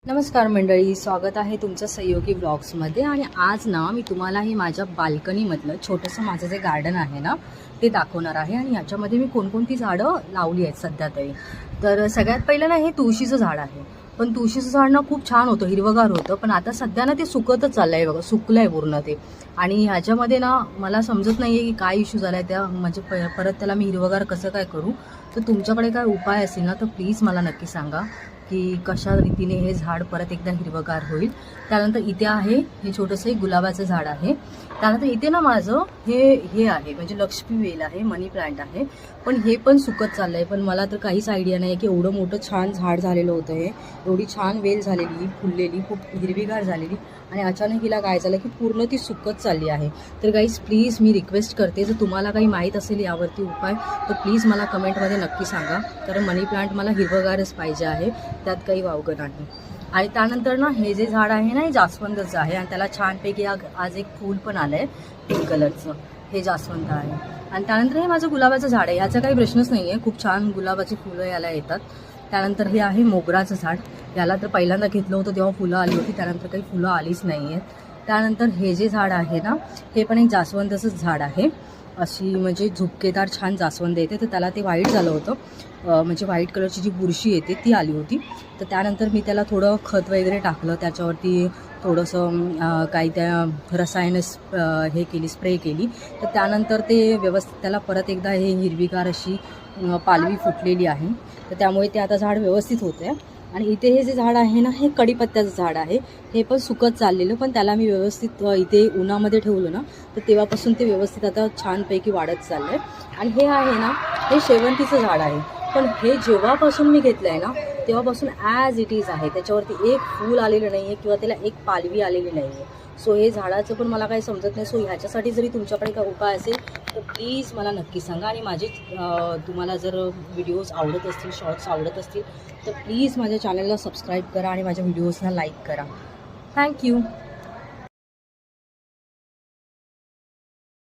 नमस्कार मंडळी, स्वागत आहे तुमचं सहयोगी ब्लॉग्समध्ये. आणि आज ना मी तुम्हाला हे माझ्या बाल्कनीमधलं छोटंसं माझं जे गार्डन आहे ना ते दाखवणार आहे. आणि ह्याच्यामध्ये मी कोणकोणती झाडं लावली आहेत सध्या तरी. तर सगळ्यात पहिलं ना हे तुळशीचं झाड आहे. पण तुळशीचं झाड ना खूप छान होतं, हिरवगार होतं. पण आता सध्या ना ते सुकतच चाललं आहे बघा, सुकलं आहे पूर्ण ते. आणि ह्याच्यामध्ये ना मला समजत नाही आहे की काय इश्यू झाला आहे त्या, म्हणजे परत त्याला मी हिरवगार कसं काय करू. तर तुमच्याकडे काय उपाय असेल ना तर प्लीज मला नक्की सांगा की कशा रीतीने हे झाड परत एकदा हिरवगार होईल. त्यानंतर इथे आहे हे छोटंसं एक गुलाबाचं झाड आहे. त्यानंतर इथे ना माझं हे आहे म्हणजे लक्ष्मी वेल आहे, मनी प्लांट आहे. पण हे पण सुकत चाललं आहे. पण मला तर काहीच आयडिया नाही आहे की एवढं मोठं छान झाड झालेलं होतं हे, एवढी छान वेल झालेली, फुललेली, खूप हिरवीगार झालेली, आणि अचानक हिला काय झालं की पूर्ण ती सुकत चालली आहे. तर गाईज प्लीज मी रिक्वेस्ट करते, जर तुम्हाला काही माहीत असेल यावरती उपाय तर प्लीज मला कमेंटमध्ये नक्की सांगा. कारण मनी प्लांट मला हिरवगारच पाहिजे आहे, त्यात काही वावगं नाही. आणि त्यानंतर ना हे जे झाड आहे ना हे जास्वंदचं आहे. आणि त्याला छानपैकी आज एक फूल पण आलं आहे पिंक कलरचं, हे जास्वंद आहे. आणि त्यानंतर हे माझं गुलाबाचं झाड आहे, याचा काही प्रश्नच नाही आहे, खूप छान गुलाबाची फुलं याला येतात. त्यानंतर हे आहे मोगराचं झाड. याला तर पहिल्यांदा घेतलं होतं तेव्हा फुलं आली होती, त्यानंतर काही फुलं आलीच नाही आहेत. त्यानंतर हे जे झाड आहे ना हे पण एक जास्वंदाचंच झाड आहे. अशी म्हणजे झुपकेदार छान जास्वंद येते. तर त्याला ते व्हाईट झालं होतं, म्हणजे व्हाईट कलरची जी बुरशी येते ती आली होती. तर त्यानंतर मी त्याला थोडं खत वगैरे टाकलं, त्याच्यावरती थोडंसं काही त्या रसायनं हे केली, स्प्रे केली. तर त्यानंतर ते व्यवस्थित त्याला परत एकदा हे हिरवीगार अशी पालवी फुटलेली आहे. तर त्यामुळे ते आता झाड व्यवस्थित होतं आहे. आणि इथे हे जे झाड आहे ना हे कढीपत्त्याचं झाड आहे. हे पण सुकत चाललेलं, पण त्याला मी व्यवस्थित इथे उन्हामध्ये ठेवलं ना तर तेव्हापासून ते व्यवस्थित आता छानपैकी वाढत चाललं आहे. आणि हे आहे ना हे शेवंतीचं झाड आहे. पण हे जेव्हापासून मी घेतलं आहे ना तेव्हापासून ॲज इट इज आहे, त्याच्यावरती एक फूल आलेलं नाही आहे किंवा त्याला एक पालवी आलेली नाही आहे. सो हे झाडाचं पण मला काही समजत नाही. सो ह्याच्यासाठी जरी तुमच्याकडे काही उपाय असेल तर प्लीज मला नक्की सांगा. आणि माझे तुम्हाला जर व्हिडिओज आवडत असतील, शॉर्ट्स आवडत असतील तर प्लीज माझ्या चॅनलला सबस्क्राईब करा आणि माझ्या व्हिडिओजला लाईक करा. थँक्यू.